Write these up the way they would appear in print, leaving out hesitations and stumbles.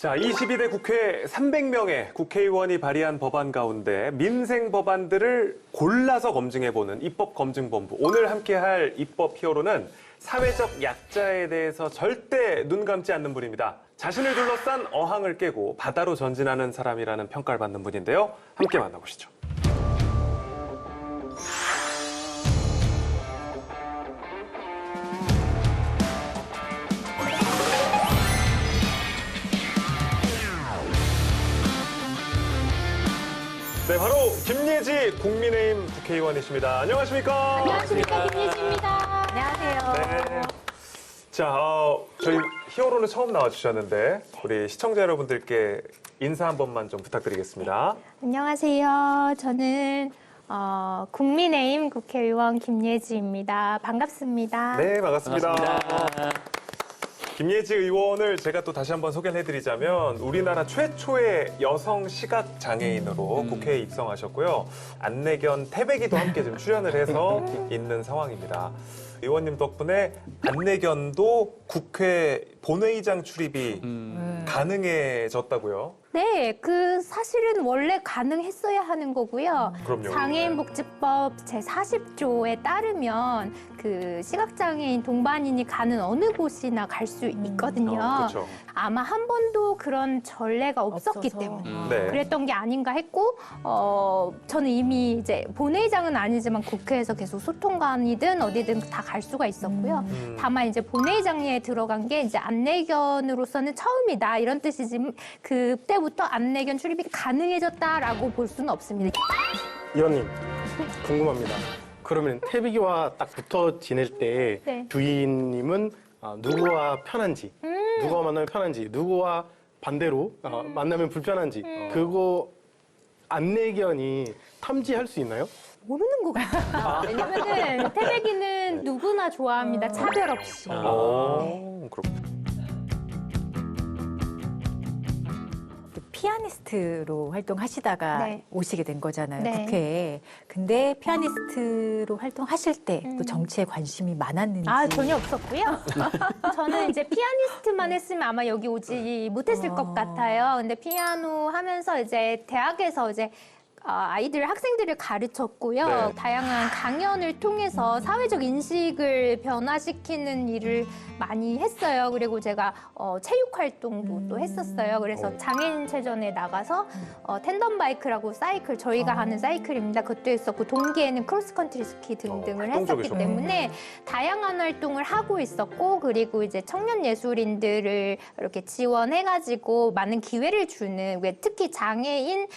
자, 22대 국회 300명의 국회의원이 발의한 법안 가운데 민생 법안들을 골라서 검증해보는 입법검증본부. 오늘 함께할 입법 히어로는 사회적 약자에 대해서 절대 눈 감지 않는 분입니다. 자신을 둘러싼 어항을 깨고 바다로 전진하는 사람이라는 평가를 받는 분인데요. 함께 만나보시죠. 네, 바로 김예지 국민의힘 국회의원이십니다. 안녕하십니까? 안녕하십니까, 김예지입니다. 안녕하세요. 네. 자, 저희 히어로는 처음 나와주셨는데 우리 시청자 여러분들께 인사 한 번만 좀 부탁드리겠습니다. 안녕하세요. 저는 국민의힘 국회의원 김예지입니다. 반갑습니다. 네, 반갑습니다. 반갑습니다. 김예지 의원을 제가 또 다시 한번 소개를 해드리자면 우리나라 최초의 여성 시각 장애인으로 국회에 입성하셨고요. 안내견 태백이도 함께 좀 출연을 해서 있는 상황입니다. 의원님 덕분에 안내견도 국회 본회의장 출입이 가능해졌다고요? 네, 사실은 원래 가능했어야 하는 거고요. 그럼요. 장애인복지법 제40조에 따르면 시각장애인 동반인이 가는 어느 곳이나 갈 수 있거든요. 그렇죠. 아마 한 번도 그런 전례가 없었기 때문에 네. 그랬던 게 아닌가 했고, 저는 이미 이제 본회의장은 아니지만 국회에서 계속 소통관이든 어디든 다 갈 수가 있었고요. 다만 이제 본회의장에 들어간 게 이제 안내견으로서는 처음이다 이런 뜻이지 그때부터 안내견 출입이 가능해졌다라고 볼 수는 없습니다. 의원님, 궁금합니다. 그러면 태비기와 딱 붙어 지낼 때 네. 주인님은 누구와 편한지, 누구와 만나면 편한지, 누구와 반대로 만나면 불편한지, 그거 안내견이 탐지할 수 있나요? 모르는 것 같아요. 왜냐면은 태백이는 누구나 좋아합니다. 차별 없이. 그렇군요. 피아니스트로 활동하시다가 네. 오시게 된 거잖아요, 네. 국회에. 근데 피아니스트로 활동하실 때 또 정치에 관심이 많았는지. 전혀 없었고요. 저는 이제 피아니스트만 했으면 아마 여기 오지 못했을 것 같아요. 근데 피아노 하면서 이제 대학에서 이제 학생들을 가르쳤고요. 네. 다양한 강연을 통해서 사회적 인식을 변화시키는 일을 많이 했어요. 그리고 제가 체육 활동도 또 했었어요. 그래서 장애인체전에 나가서 텐덤 바이크라고 사이클, 저희가 하는 사이클입니다. 그것도 했었고 동기에는 크로스컨트리 스키 등등을 했었기 활동적이셨군요. 때문에 다양한 활동을 하고 있었고, 그리고 이제 청년 예술인들을 이렇게 지원해가지고 많은 기회를 주는, 특히 장애인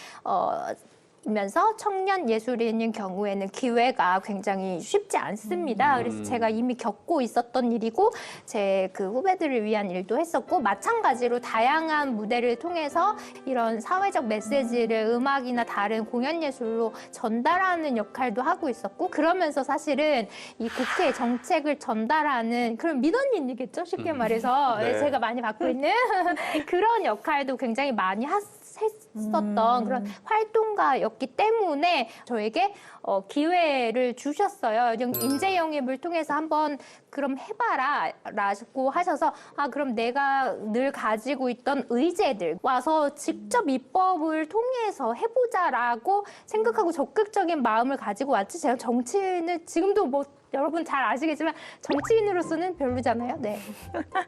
면서 청년 예술인인 경우에는 기회가 굉장히 쉽지 않습니다. 그래서 제가 이미 겪고 있었던 일이고 제 후배들을 위한 일도 했었고, 마찬가지로 다양한 무대를 통해서 이런 사회적 메시지를 음악이나 다른 공연 예술로 전달하는 역할도 하고 있었고, 그러면서 사실은 이 국회 정책을 전달하는 그런 민원인이겠죠, 쉽게 말해서. 네. 제가 많이 맡고 있는 그런 역할도 굉장히 많이 했었던 그런 활동가였기 때문에 저에게 기회를 주셨어요. 인재 영입을 통해서 한번 그럼 해봐라 라고 하셔서, 그럼 내가 늘 가지고 있던 의제들 와서 직접 입법을 통해서 해보자라고 생각하고 적극적인 마음을 가지고 왔지. 제가 정치인은 지금도 여러분 잘 아시겠지만 정치인으로서는 별로잖아요. 네.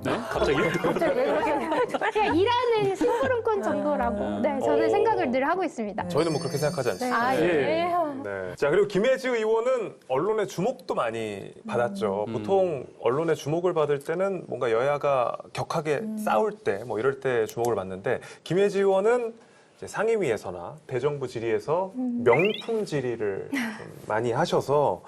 네? 갑자기요? 갑자기 왜 그렇게 그냥 일하는 심부름꾼 정도라고 저는 생각을 늘 하고 있습니다. 저희는 뭐 그렇게 생각하지 않습니다. 예. 네. 자, 그리고 김예지 의원은 언론의 주목도 많이 받았죠. 보통 언론의 주목을 받을 때는 뭔가 여야가 격하게 싸울 때, 뭐 이럴 때 주목을 받는데, 김예지 의원은 이제 상임위에서나 대정부 질의에서 명품 질의를 좀 많이 하셔서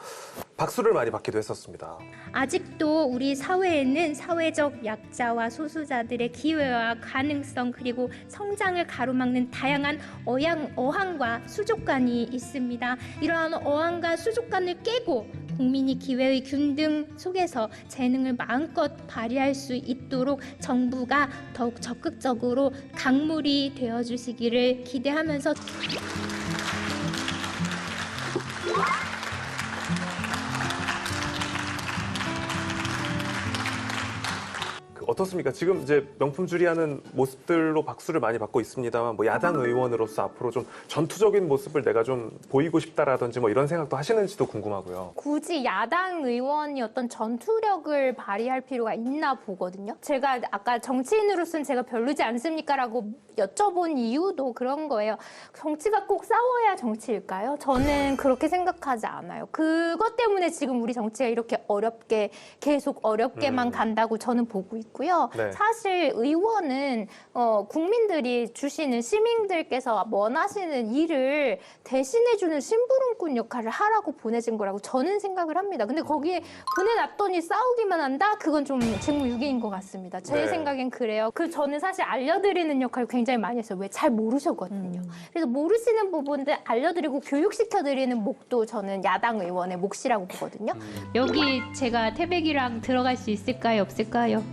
박수를 많이 받기도 했었습니다. 아직도 우리 사회에는 사회적 약자와 소수자들의 기회와 가능성, 그리고 성장을 가로막는 다양한 어항과 수족관이 있습니다. 이러한 어항과 수족관을 깨고 국민이 기회의 균등 속에서 재능을 마음껏 발휘할 수 있도록 정부가 더욱 적극적으로 강물이 되어주시기를 기대하면서 어떻습니까? 지금 이제 명품 주리하는 모습들로 박수를 많이 받고 있습니다만 뭐 야당 의원으로서 앞으로 좀 전투적인 모습을 내가 좀 보이고 싶다라든지 뭐 이런 생각도 하시는지도 궁금하고요. 굳이 야당 의원이 어떤 전투력을 발휘할 필요가 있나 보거든요. 제가 아까 정치인으로서는 제가 별로지 않습니까라고 여쭤본 이유도 그런 거예요. 정치가 꼭 싸워야 정치일까요? 저는 그렇게 생각하지 않아요. 그것 때문에 지금 우리 정치가 이렇게 어렵게 계속 어렵게만 간다고 저는 보고 있고요. 네. 사실 의원은 국민들이 주시는 시민들께서 원하시는 일을 대신해주는 심부름꾼 역할을 하라고 보내진 거라고 저는 생각을 합니다. 근데 거기에 보내놨더니 싸우기만 한다? 그건 좀 직무유기인 것 같습니다. 제 네. 생각엔 그래요. 저는 사실 알려드리는 역할을 굉장히 많이 했어요. 왜 잘 모르셨거든요. 그래서 모르시는 부분들 알려드리고 교육시켜드리는 몫도 저는 야당 의원의 몫이라고 보거든요. 여기 제가 태백이랑 들어갈 수 있을까요? 없을까요?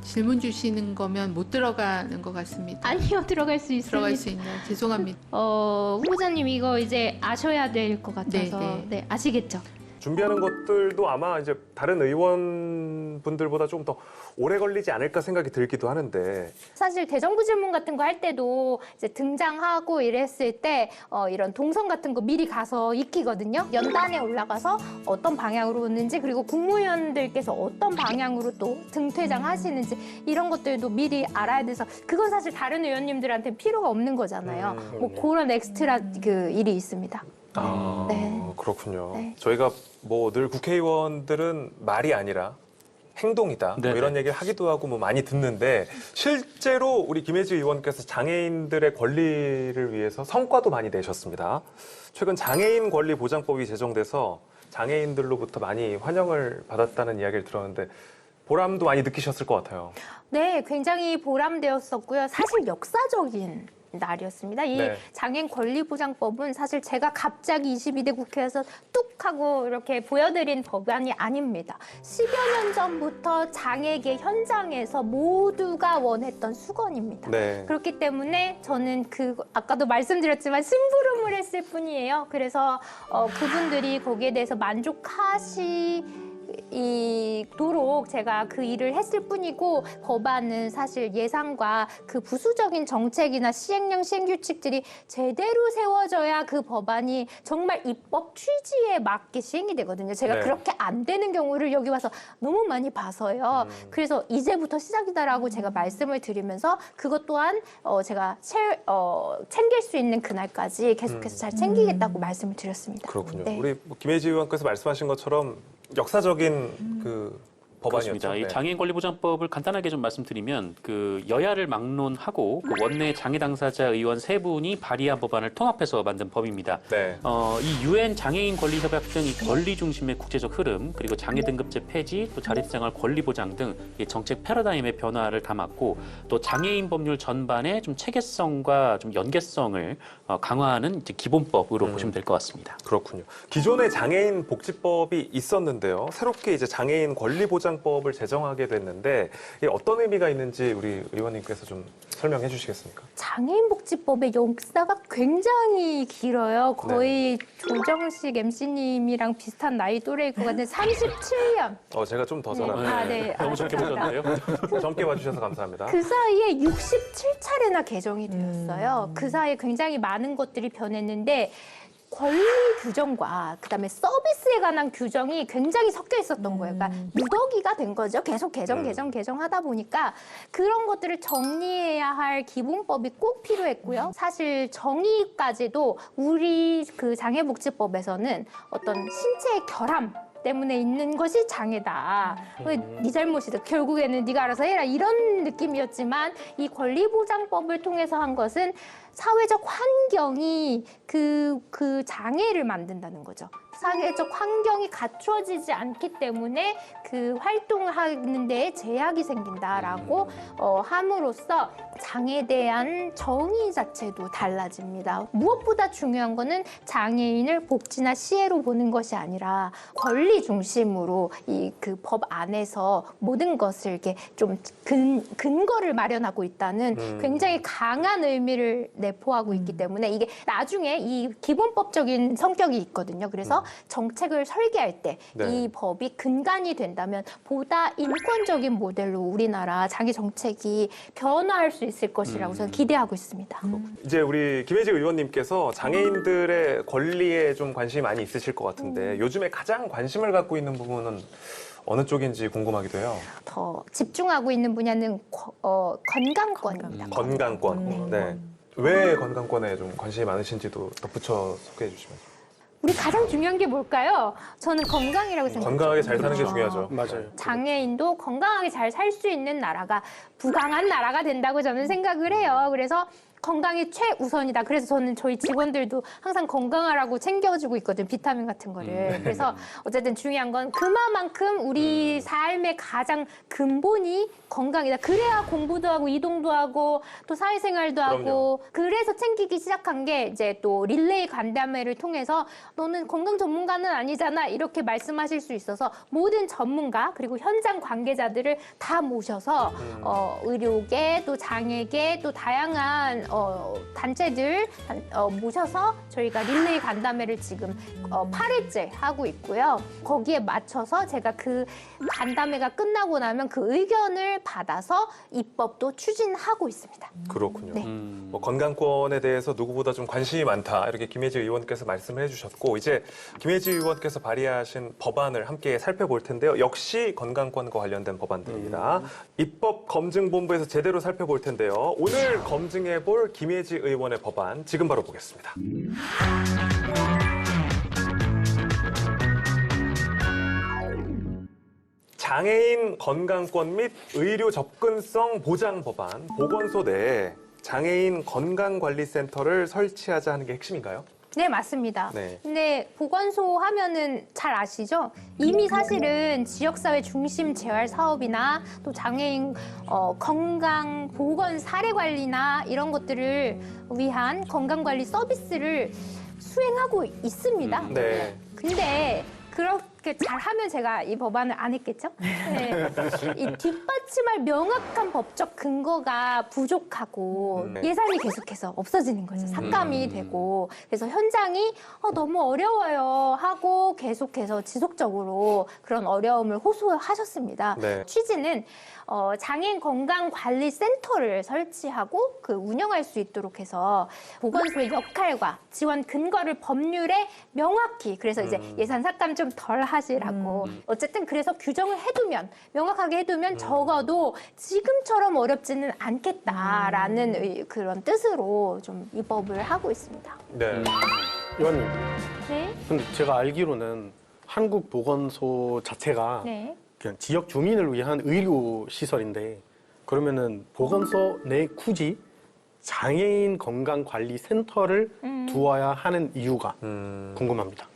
질문 주시는 거면 못 들어가는 것 같습니다. 아니요, 들어갈 수 있습니다. 들어갈 수 있나요? 죄송합니다. 후보자님 이거 이제 아셔야 될 것 같아서 네. 네, 아시겠죠? 준비하는 것들도 아마 이제 다른 의원분들보다 조금 더 오래 걸리지 않을까 생각이 들기도 하는데 사실 대정부 질문 같은 거 할 때도 이제 등장하고 이랬을 때 이런 동선 같은 거 미리 가서 익히거든요. 연단에 올라가서 어떤 방향으로 오는지 그리고 국무위원들께서 어떤 방향으로 또 등퇴장 하시는지 이런 것들도 미리 알아야 돼서 그건 사실 다른 의원님들한테 필요가 없는 거잖아요. 뭐 그런 엑스트라 그 일이 있습니다. 아, 네. 그렇군요. 네. 저희가 뭐 늘 국회의원들은 말이 아니라 행동이다. 뭐 네네. 이런 얘기를 하기도 하고 뭐 많이 듣는데 실제로 우리 김혜지 의원께서 장애인들의 권리를 위해서 성과도 많이 내셨습니다. 최근 장애인 권리 보장법이 제정돼서 장애인들로부터 많이 환영을 받았다는 이야기를 들었는데 보람도 많이 느끼셨을 것 같아요. 네, 굉장히 보람되었었고요. 사실 역사적인 날이었습니다. 이 네. 장애인 권리보장법은 사실 제가 갑자기 22대 국회에서 뚝 하고 이렇게 보여드린 법안이 아닙니다. 10여 년 전부터 장애계 현장에서 모두가 원했던 수건입니다. 네. 그렇기 때문에 저는 아까도 말씀드렸지만 심부름을 했을 뿐이에요. 그래서 그분들이 거기에 대해서 만족하시도록 제가 그 일을 했을 뿐이고 법안은 사실 예산과 그 부수적인 정책이나 시행령 시행규칙들이 제대로 세워져야 그 법안이 정말 입법 취지에 맞게 시행이 되거든요. 제가 네. 그렇게 안 되는 경우를 여기 와서 너무 많이 봐서요. 그래서 이제부터 시작이다라고 제가 말씀을 드리면서 그것 또한 제가 챙길 수 있는 그날까지 계속해서 잘 챙기겠다고 말씀을 드렸습니다. 그렇군요. 네. 우리 김혜지 의원께서 말씀하신 것처럼 역사적인 그 법안이었죠. 그렇습니다. 이 네. 장애인 권리보장법을 간단하게 좀 말씀드리면 그 여야를 막론하고 그 원내 장애 당사자 의원 3분이 발의한 법안을 통합해서 만든 법입니다. 네. 이 유엔 장애인 권리협약 등 이 권리 중심의 국제적 흐름 그리고 장애 등급제 폐지 또 자립생활 권리 보장 등 이 정책 패러다임의 변화를 담았고 또 장애인 법률 전반의 좀 체계성과 좀 연계성을 강화하는 이제 기본법으로 보시면 될 것 같습니다. 그렇군요. 기존에 장애인 복지법이 있었는데요. 새롭게 이제 장애인 권리보장법을 제정하게 됐는데 이게 어떤 의미가 있는지 우리 의원님께서 좀 설명해 주시겠습니까? 장애인복지법의 역사가 굉장히 길어요. 거의 조정식 MC님이랑 비슷한 나이 또래일 것 같은데 37년. 제가 좀 더 네. 잘하네요. 네. 너무 좋게 보셨나요? 젊게 봐주셔서 감사합니다. 그 사이에 67차례나 개정이 되었어요. 그 사이에 굉장히 많은 것들이 변했는데 권리 규정과 그다음에 서비스에 관한 규정이 굉장히 섞여 있었던 거예요. 그러니까 무더기가 된 거죠. 계속 개정하다 보니까 그런 것들을 정리해야 할 기본법이 꼭 필요했고요. 사실 정의까지도 우리 그 장애복지법에서는 어떤 신체의 결함 때문에 있는 것이 장애다. 네 잘못이다. 결국에는 네가 알아서 해라. 이런 느낌이었지만 이 권리보장법을 통해서 한 것은 사회적 환경이 그 장애를 만든다는 거죠. 사회적 환경이 갖춰지지 않기 때문에 그 활동을 하는 데에 제약이 생긴다라고 함으로써 장에 대한 정의 자체도 달라집니다. 무엇보다 중요한 거는 장애인을 복지나 시혜로 보는 것이 아니라 권리 중심으로 이 그 법 안에서 모든 것을 이렇게 좀 근거를 마련하고 있다는 굉장히 강한 의미를 내포하고 있기 때문에 이게 나중에 이 기본법적인 성격이 있거든요. 그래서 정책을 설계할 때 이 네. 법이 근간이 된다면 보다 인권적인 모델로 우리나라 장애 정책이 변화할 수 있을 것이라고 저는 기대하고 있습니다. 이제 우리 김혜지 의원님께서 장애인들의 권리에 좀 관심이 많이 있으실 것 같은데 요즘에 가장 관심을 갖고 있는 부분은 어느 쪽인지 궁금하기도 해요. 더 집중하고 있는 분야는 건강권입니다. 건강권. 네. 왜 건강권에 좀 관심이 많으신지도 덧붙여 소개해 주시면. 우리 가장 중요한 게 뭘까요? 저는 건강이라고 생각해요. 건강하게 잘 사는 게 그렇죠. 중요하죠. 맞아요. 장애인도 건강하게 잘 살 수 있는 나라가 부강한 나라가 된다고 저는 생각을 해요. 그래서 건강이 최우선이다. 그래서 저는 저희 직원들도 항상 건강하라고 챙겨주고 있거든요. 비타민 같은 거를. 그래서 어쨌든 중요한 건 그만큼 우리 삶의 가장 근본이 건강이다. 그래야 공부도 하고 이동도 하고 또 사회생활도 하고 그래서 챙기기 시작한 게 이제 또 릴레이 간담회를 통해서 너는 건강 전문가는 아니잖아 이렇게 말씀하실 수 있어서 모든 전문가 그리고 현장 관계자들을 다 모셔서 의료계 또 장애계 또 다양한 단체들 모셔서 저희가 릴레이 간담회를 지금 8회째 하고 있고요. 거기에 맞춰서 제가 그 간담회가 끝나고 나면 그 의견을 받아서 입법도 추진하고 있습니다. 그렇군요. 네. 뭐 건강권에 대해서 누구보다 좀 관심이 많다 이렇게 김혜지 의원께서 말씀을 해주셨고 이제 김혜지 의원께서 발의하신 법안을 함께 살펴볼 텐데요. 역시 건강권과 관련된 법안들입니다. 입법검증본부에서 제대로 살펴볼 텐데요. 오늘 검증해볼 김혜지 의원의 법안 지금 바로 보겠습니다. 장애인 건강권 및 의료 접근성 보장 법안 보건소 내에 장애인 건강관리센터를 설치하자 하는 게 핵심인가요? 네, 맞습니다. 네. 근데 보건소 하면은 잘 아시죠? 이미 사실은 지역사회 중심 재활 사업이나 또 장애인 건강 보건 사례 관리나 이런 것들을 위한 건강관리 서비스를 수행하고 있습니다. 네. 근데 그렇게 잘하면 제가 이 법안을 안 했겠죠? 네. 이 뒷받침할 명확한 법적 근거가 부족하고 예산이 계속해서 없어지는 거죠. 삭감이 되고. 그래서 현장이 너무 어려워요 하고 계속해서 지속적으로 그런 어려움을 호소하셨습니다. 네. 취지는 장애인 건강관리센터를 설치하고 그 운영할 수 있도록 해서 보건소의 역할과 지원 근거를 법률에 명확히 그래서 이제 예산 삭감 좀 덜 하시라고 어쨌든 그래서 규정을 해두면 명확하게 해두면 적어도 지금처럼 어렵지는 않겠다라는 그런 뜻으로 좀 입법을 하고 있습니다. 네. 의원님, 네. 근데 제가 알기로는 한국 보건소 자체가 네. 그냥 지역 주민을 위한 의료 시설인데 그러면은 보건소 내 굳이 장애인 건강관리센터를 두어야 하는 이유가 궁금합니다.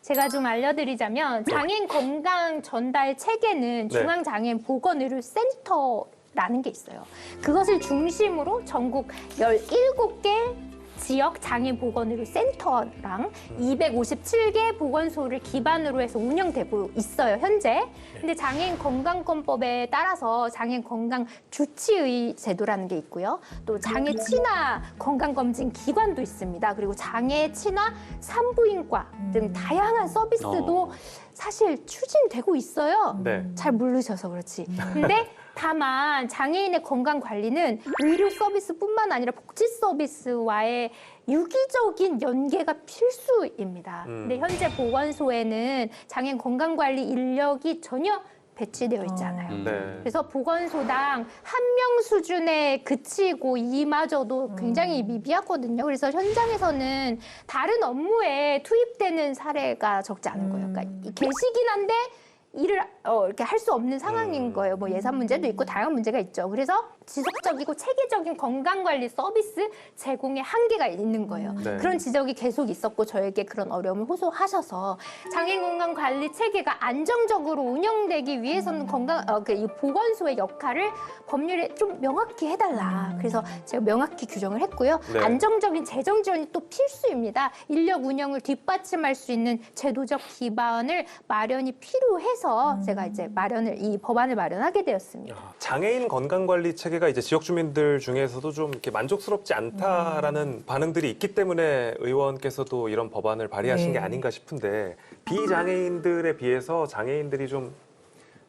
제가 좀 알려드리자면 장애인 건강 전달 체계는 네. 중앙장애인 보건의료센터라는 게 있어요. 그것을 중심으로 전국 17개 지역 장애인 보건의료센터랑 257개 보건소를 기반으로 해서 운영되고 있어요, 현재. 근데 장애인 건강권법에 따라서 장애인 건강 주치의 제도라는 게 있고요. 또 장애 친화 건강검진 기관도 있습니다. 그리고 장애 친화 산부인과 등 다양한 서비스도 사실 추진되고 있어요. 네. 잘 모르셔서 그렇지. 근데 다만 장애인의 건강 관리는 의료 서비스뿐만 아니라 복지 서비스와의 유기적인 연계가 필수입니다. 근데 현재 보건소에는 장애인 건강 관리 인력이 전혀 배치되어 있지 않아요. 네. 그래서 보건소당 한 명 수준에 그치고 이마저도 굉장히 미비하거든요. 그래서 현장에서는 다른 업무에 투입되는 사례가 적지 않은 거예요. 그러니까 계시긴 한데 일을 이렇게 할 수 없는 상황인 거예요. 뭐 예산 문제도 있고 다양한 문제가 있죠. 그래서 지속적이고 체계적인 건강관리 서비스 제공에 한계가 있는 거예요. 네. 그런 지적이 계속 있었고 저에게 그런 어려움을 호소하셔서 장애인 건강관리 체계가 안정적으로 운영되기 위해서는 이 보건소의 역할을 법률에 좀 명확히 해달라. 그래서 제가 명확히 규정을 했고요. 네. 안정적인 재정 지원이 또 필수입니다. 인력 운영을 뒷받침할 수 있는 제도적 기반을 마련이 필요해서 제가 이제 이 법안을 마련하게 되었습니다. 장애인 건강관리 체계가 이제 지역 주민들 중에서도 좀 이렇게 만족스럽지 않다라는 반응들이 있기 때문에 의원께서도 이런 법안을 발의하신 네. 게 아닌가 싶은데 비장애인들에 비해서 장애인들이 좀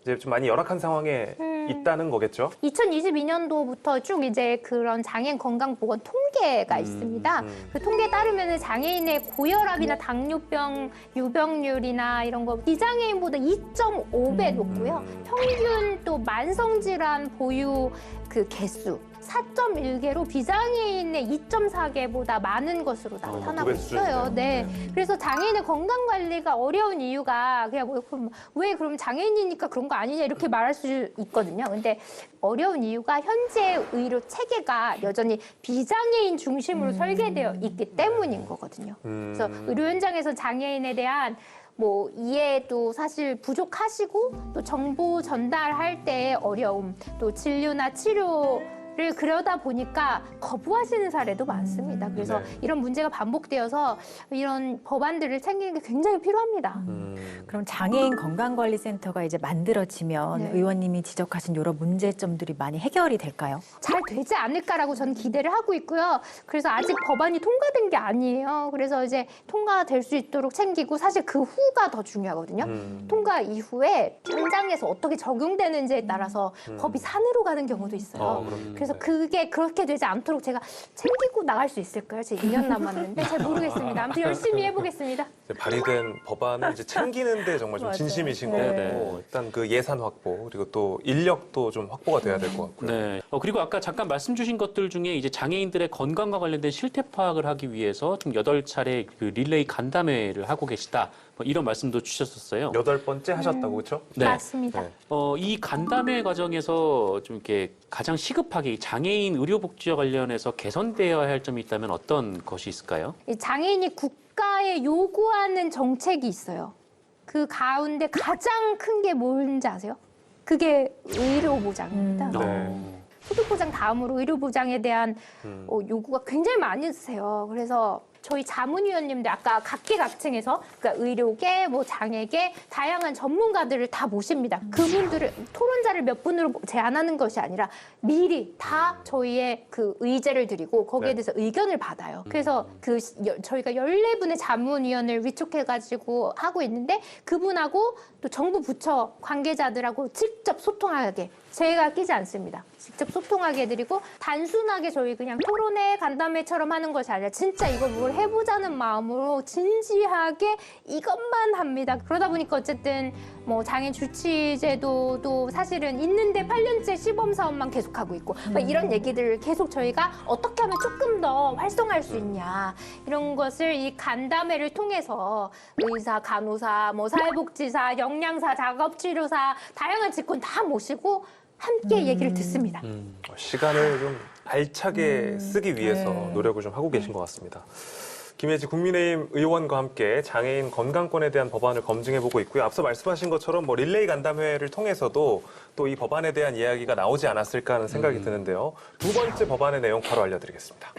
이제 좀 많이 열악한 상황에 있다는 거겠죠? 2022년도부터 쭉 이제 그런 장애인 건강보건 통계가 있습니다. 그 통계에 따르면 장애인의 고혈압이나 당뇨병 유병률이나 이런 거 비장애인보다 2.5배 높고요. 평균 또 만성질환 보유 그 개수 4.1개로 비장애인의 2.4개보다 많은 것으로 나타나고 9배 있어요. 수준이네요. 네. 그래서 장애인의 건강 관리가 어려운 이유가 그냥 왜 그럼 장애인이니까 그런 거 아니냐 이렇게 말할 수 있거든요. 근데 어려운 이유가 현재 의료 체계가 여전히 비장애인 중심으로 설계되어 있기 때문인 거거든요. 그래서 의료 현장에서 장애인에 대한 이해도 사실 부족하시고 또 정보 전달할 때 어려움, 또 진료나 치료를 그러다 보니까 거부하시는 사례도 많습니다. 그래서 네. 이런 문제가 반복되어서 이런 법안들을 챙기는 게 굉장히 필요합니다. 그럼 장애인 건강관리센터가 이제 만들어지면 네. 의원님이 지적하신 여러 문제점들이 많이 해결이 될까요? 잘 되지 않을까라고 저는 기대를 하고 있고요. 그래서 아직 법안이 통과된 게 아니에요. 그래서 이제 통과될 수 있도록 챙기고 사실 그 후가 더 중요하거든요. 통과 이후에 현장에서 어떻게 적용되는지에 따라서 법이 산으로 가는 경우도 있어요. 그래서 그게 그렇게 되지 않도록 제가 챙기고 나갈 수 있을까요? 제 2년 남았는데 잘 모르겠습니다. 아무튼 열심히 해보겠습니다. 발의된 법안을 이제 챙기는데 정말 좀 맞아요. 진심이신 네. 것 같고 일단 그 예산 확보 그리고 또 인력도 좀 확보가 돼야 될 것 같고요. 네. 그리고 아까 잠깐 말씀 주신 것들 중에 이제 장애인들의 건강과 관련된 실태 파악을 하기 위해서 좀 8차례 그 릴레이 간담회를 하고 계시다. 이런 말씀도 주셨었어요. 8번째 하셨다고 그렇죠? 네. 맞습니다. 네. 이 간담회 과정에서 좀 이렇게 가장 시급하게 이 장애인 의료복지와 관련해서 개선되어야 할 점이 있다면 어떤 것이 있을까요? 이 장애인이 국가에 요구하는 정책이 있어요. 그 가운데 가장 큰 게 뭔지 아세요? 그게 의료보장입니다. 네. 소득보장 다음으로 의료보장에 대한 요구가 굉장히 많이 있으세요. 그래서 저희 자문위원님들 아까 각계각층에서 그러니까 의료계, 장애계 다양한 전문가들을 다 모십니다. 그분들을 토론자를 몇 분으로 제안하는 것이 아니라 미리 다 저희의 그 의제를 드리고 거기에 네. 대해서 의견을 받아요. 그래서 저희가 14분의 자문위원을 위촉해가지고 하고 있는데 그분하고 또 정부 부처 관계자들하고 직접 소통하게 제가 끼지 않습니다. 직접 소통하게 해드리고 단순하게 저희 그냥 토론회 간담회처럼 하는 것이 아니라 진짜 이걸 뭘 해보자는 마음으로 진지하게 이것만 합니다. 그러다 보니까 어쨌든 장애인 주치제도도 사실은 있는데 8년째 시범 사업만 계속하고 있고 이런 얘기들을 계속 저희가 어떻게 하면 조금 더 활성화할 수 있냐 이런 것을 이 간담회를 통해서 의사, 간호사, 사회복지사, 영양사, 작업치료사 다양한 직군 다 모시고 함께 얘기를 듣습니다. 시간을 좀 알차게 쓰기 위해서 네. 노력을 좀 하고 계신 것 같습니다. 김혜지 국민의힘 의원과 함께 장애인 건강권에 대한 법안을 검증해보고 있고요. 앞서 말씀하신 것처럼 릴레이 간담회를 통해서도 또 이 법안에 대한 이야기가 나오지 않았을까 하는 생각이 드는데요. 두 번째 법안의 내용 바로 알려드리겠습니다.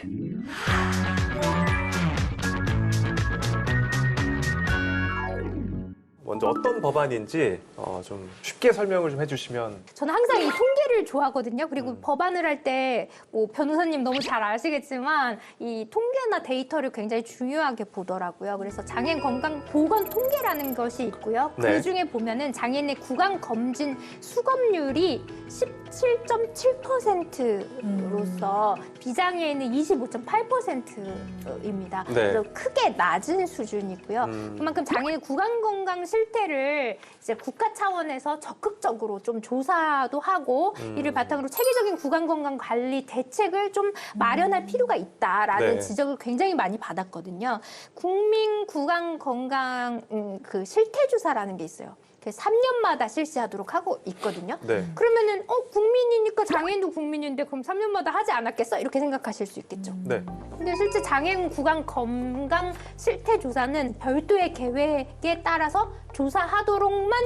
먼저 어떤 법안인지 좀 쉽게 설명을 좀 해주시면. 저는 항상 이 통계를 좋아하거든요. 그리고 법안을 할 때 변호사님 너무 잘 아시겠지만 이 통계나 데이터를 굉장히 중요하게 보더라고요. 그래서 장애인 건강 보건 통계라는 것이 있고요. 네. 그 중에 보면은 장애인의 구강 검진 수검률이 17.7%로서 비장애인은 25.8%입니다. 네. 그래서 크게 낮은 수준이고요. 그만큼 장애인 구강 건강 실태를 이제 국가 차원에서 적극적으로 좀 조사도 하고 이를 바탕으로 체계적인 구강 건강 관리 대책을 좀 마련할 필요가 있다라는 네. 지적을 굉장히 많이 받았거든요. 국민 구강 건강 그 실태 조사라는 게 있어요. 그래서 3년마다 실시하도록 하고 있거든요. 네. 그러면은 국민이니까 장애인도 국민인데 그럼 3년마다 하지 않았겠어? 이렇게 생각하실 수 있겠죠. 네. 근데 실제 장애인 구강 건강 실태 조사는 별도의 계획에 따라서 조사하도록만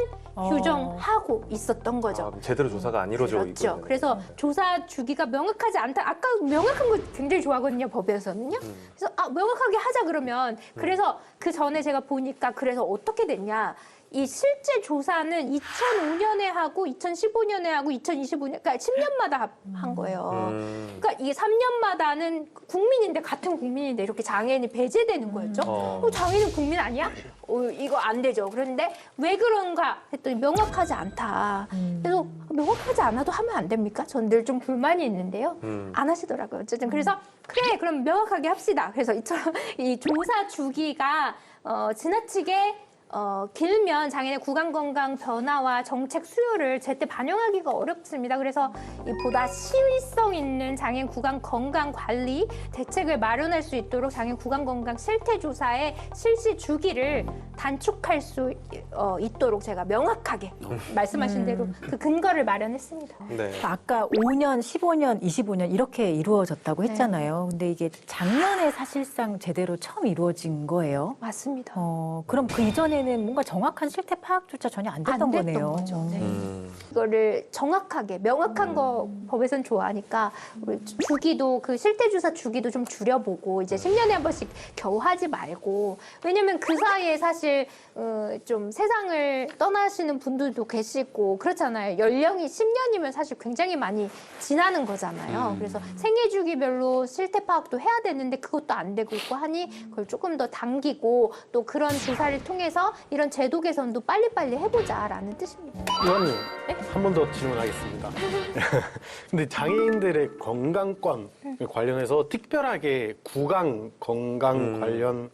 규정하고 있었던 거죠. 아, 제대로 조사가 안 이루어지고 그렇죠. 있군요. 그래서 조사 주기가 명확하지 않다. 아까 명확한 거 굉장히 좋아하거든요, 법에서는요. 그래서 명확하게 하자 그러면 그래서 그 전에 제가 보니까 그래서 어떻게 됐냐. 이 실제 조사는 2005년에 하고 2015년에 하고 2025년, 그러니까 10년마다 한 거예요. 그러니까 이게 3년마다는 국민인데 같은 국민인데 이렇게 장애인이 배제되는 거였죠. 장애인은 국민 아니야? 이거 안 되죠. 그런데 왜 그런가 했더니 명확하지 않다. 그래서 명확하지 않아도 하면 안 됩니까? 전 늘 좀 불만이 있는데요. 안 하시더라고요. 어쨌든 그래서 그래 그럼 명확하게 합시다. 그래서 이처럼 이 조사 주기가 지나치게 길면 장애인의 구강건강 변화와 정책 수요를 제때 반영하기가 어렵습니다. 그래서 보다 시의성 있는 장애인 구강건강관리 대책을 마련할 수 있도록 장애인 구강건강 실태조사의 실시 주기를 단축할 수 있도록 제가 명확하게 말씀하신 대로 그 근거를 마련했습니다. 네. 아까 5년, 15년, 25년 이렇게 이루어졌다고 했잖아요. 근데 이게 작년에 사실상 제대로 처음 이루어진 거예요. 맞습니다. 그럼 그 이전에는 뭔가 정확한 실태 파악조차 전혀 안 됐던 거네요. 거죠. 네. 이거를 정확하게 명확한 거 법에서는 좋아하니까 우리 주기도 그 실태조사 주기도 좀 줄여보고 이제 10년에 한 번씩 겨우 하지 말고 왜냐면 그 사이에 사실 좀 세상을 떠나시는 분들도 계시고 그렇잖아요. 연령이 10년이면 사실 굉장히 많이 지나는 거잖아요. 그래서 생애 주기별로 실태 파악도 해야 되는데 그것도 안 되고 있고 하니 그걸 조금 더 당기고 또 그런 조사를 통해서 이런 제도 개선도 빨리빨리 해보자라는 뜻입니다. 의원님, 네? 한 번 더 질문하겠습니다. 근데 장애인들의 건강권 관련해서 특별하게 구강 건강 관련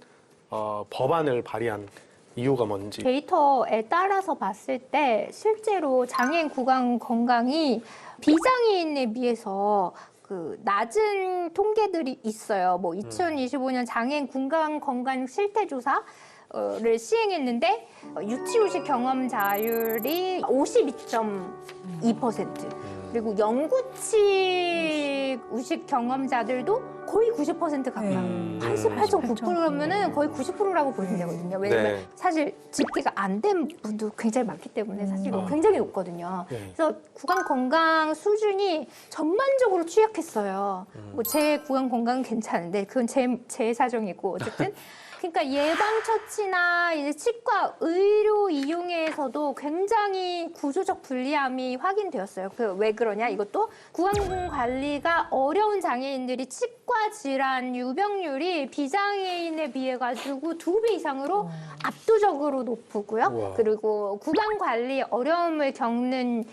법안을 발의한 이유가 뭔지. 데이터에 따라서 봤을 때 실제로 장애인 구강 건강이 비장애인에 비해서 그 낮은 통계들이 있어요. 뭐 2025년 장애인 구강 건강 실태 조사를 시행했는데 유치후식 경험자율이 52.2%. 그리고 영구치 우식 경험자들도 거의 90% 가까이. 88.9%면은 거의 90%라고 보시면 되거든요. 왜냐면 네. 사실 집계가 안 된 분도 굉장히 많기 때문에 사실 굉장히 높거든요. 네. 그래서 구강 건강 수준이 전반적으로 취약했어요. 뭐 제 구강 건강은 괜찮은데 그건 제 사정이고 어쨌든. 그러니까 예방처치나 이제 치과 의료 이용에서도 굉장히 구조적 불리함이 확인되었어요. 왜 그러냐? 이것도 구강 관리가 어려운 장애인들이 치과 질환 유병률이 비장애인에 비해 가지고 2배 이상으로 압도적으로 높고요. 우와. 그리고 구강 관리 어려움을 겪는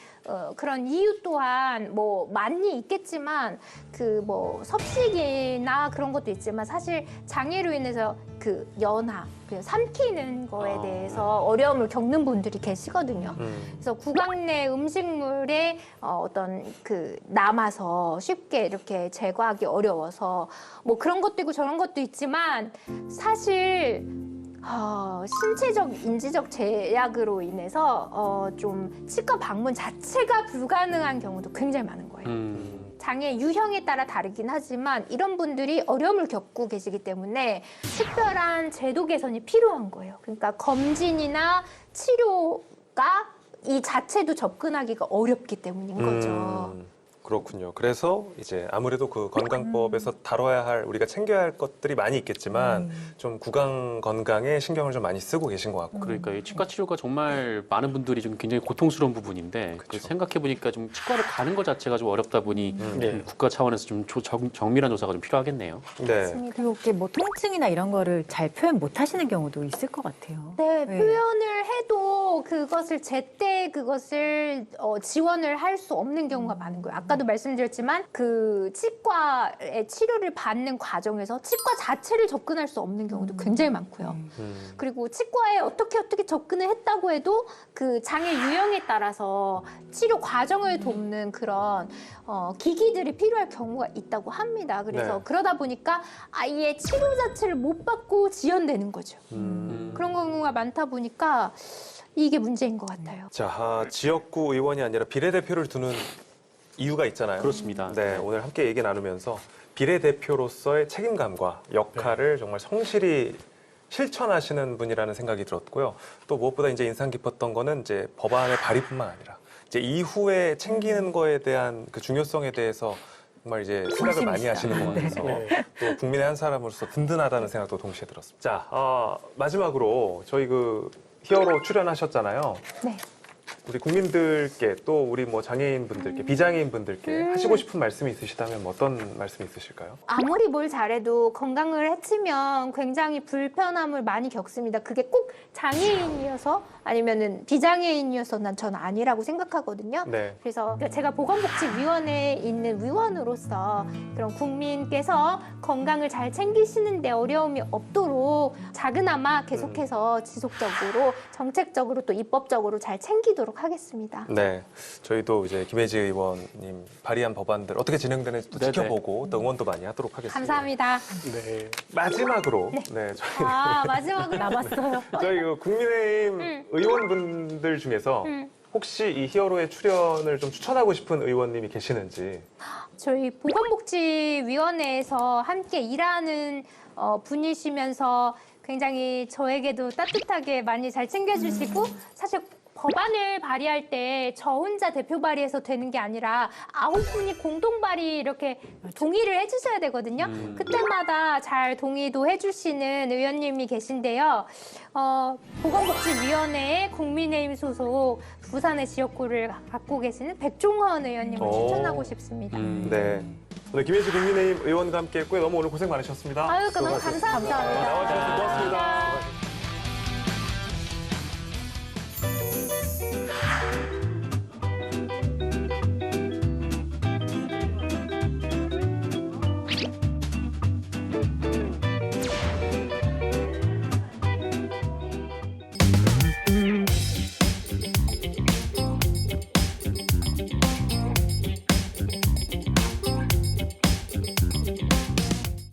그런 이유 또한 뭐 많이 있겠지만 그 뭐 섭식이나 그런 것도 있지만 사실 장애로 인해서 그 연하, 그 삼키는 거에 대해서 어려움을 겪는 분들이 계시거든요. 그래서 구강 내 음식물에 어떤 그 남아서 쉽게 이렇게 제거하기 어려워서 뭐 그런 것도 있고 저런 것도 있지만 사실 신체적, 인지적 제약으로 인해서 좀 치과 방문 자체가 불가능한 경우도 굉장히 많은 거예요. 장애 유형에 따라 다르긴 하지만 이런 분들이 어려움을 겪고 계시기 때문에 특별한 제도 개선이 필요한 거예요. 그러니까 검진이나 치료가 이 자체도 접근하기가 어렵기 때문인 거죠. 그렇군요. 그래서 이제 아무래도 그 건강법에서 다뤄야 할 우리가 챙겨야 할 것들이 많이 있겠지만 좀 구강 건강에 신경을 좀 많이 쓰고 계신 것 같고. 그러니까 이 치과 치료가 정말 많은 분들이 좀 굉장히 고통스러운 부분인데 그 생각해 보니까 좀 치과를 가는 것 자체가 좀 어렵다 보니 좀 국가 차원에서 좀 정밀한 조사가 좀 필요하겠네요. 네. 그리고 이게 뭐 통증이나 이런 거를 잘 표현 못 하시는 경우도 있을 것 같아요. 네, 네. 표현을 해도 그것을 제때 그것을 지원을 할 수 없는 경우가 많은 거예요. 아까도 말씀드렸지만 그 치과의 치료를 받는 과정에서 치과 자체를 접근할 수 없는 경우도 굉장히 많고요. 그리고 치과에 어떻게 접근을 했다고 해도 그 장애 유형에 따라서 치료 과정을 돕는 그런 기기들이 필요할 경우가 있다고 합니다. 그래서 네. 그러다 보니까 아예 치료 자체를 못 받고 지연되는 거죠. 그런 경우가 많다 보니까 이게 문제인 것 같아요. 자, 지역구 의원이 아니라 비례대표를 두는 이유가 있잖아요. 그렇습니다. 네, 오늘 함께 얘기 나누면서 비례대표로서의 책임감과 역할을 정말 성실히 실천하시는 분이라는 생각이 들었고요. 또 무엇보다 이제 인상 깊었던 거는 이제 법안의 발의뿐만 아니라 이제 이후에 챙기는 거에 대한 그 중요성에 대해서 정말 이제 생각을 많이 하시는 것 같아서 또 국민의 한 사람으로서 든든하다는 생각도 동시에 들었습니다. 자, 마지막으로 저희 그 히어로 출연하셨잖아요. 네. 우리 국민들께 또 우리 뭐 장애인분들께 비장애인분들께 하시고 싶은 말씀이 있으시다면 뭐 어떤 말씀이 있으실까요? 아무리 뭘 잘해도 건강을 해치면 굉장히 불편함을 많이 겪습니다. 그게 꼭 장애인이어서 아니면은 비장애인이어서 난 전 아니라고 생각하거든요. 네. 그래서 제가 보건복지위원회에 있는 위원으로서 그런 국민께서 건강을 잘 챙기시는데 어려움이 없도록 작은아마 계속해서 지속적으로 정책적으로 또 입법적으로 잘 챙기도록 하겠습니다. 네. 저희도 이제 김혜지 의원님 발의한 법안들 어떻게 진행되는지 또 네네. 지켜보고 또 응원도 많이 하도록 하겠습니다. 감사합니다. 네. 마지막으로 네, 저희 마지막으로 남았어요. 저희 그 국민의힘 의원분들 중에서 혹시 이 히어로의 출연을 좀 추천하고 싶은 의원님이 계시는지. 저희 보건복지위원회에서 함께 일하는 분이시면서 굉장히 저에게도 따뜻하게 많이 잘 챙겨주시고 사실 법안을 발의할 때 저 혼자 대표 발의해서 되는 게 아니라 9분이 공동 발의 이렇게 동의를 해주셔야 되거든요. 그때마다 잘 동의도 해주시는 의원님이 계신데요. 보건복지위원회에 국민의힘 소속 부산의 지역구를 갖고 계시는 백종원 의원님을 오. 추천하고 싶습니다. 네. 오늘 김혜지 국민의힘 의원과 함께 했고요. 너무 오늘 고생 많으셨습니다. 아유, 너무 감사합니다. 나와주셔서 고맙습니다.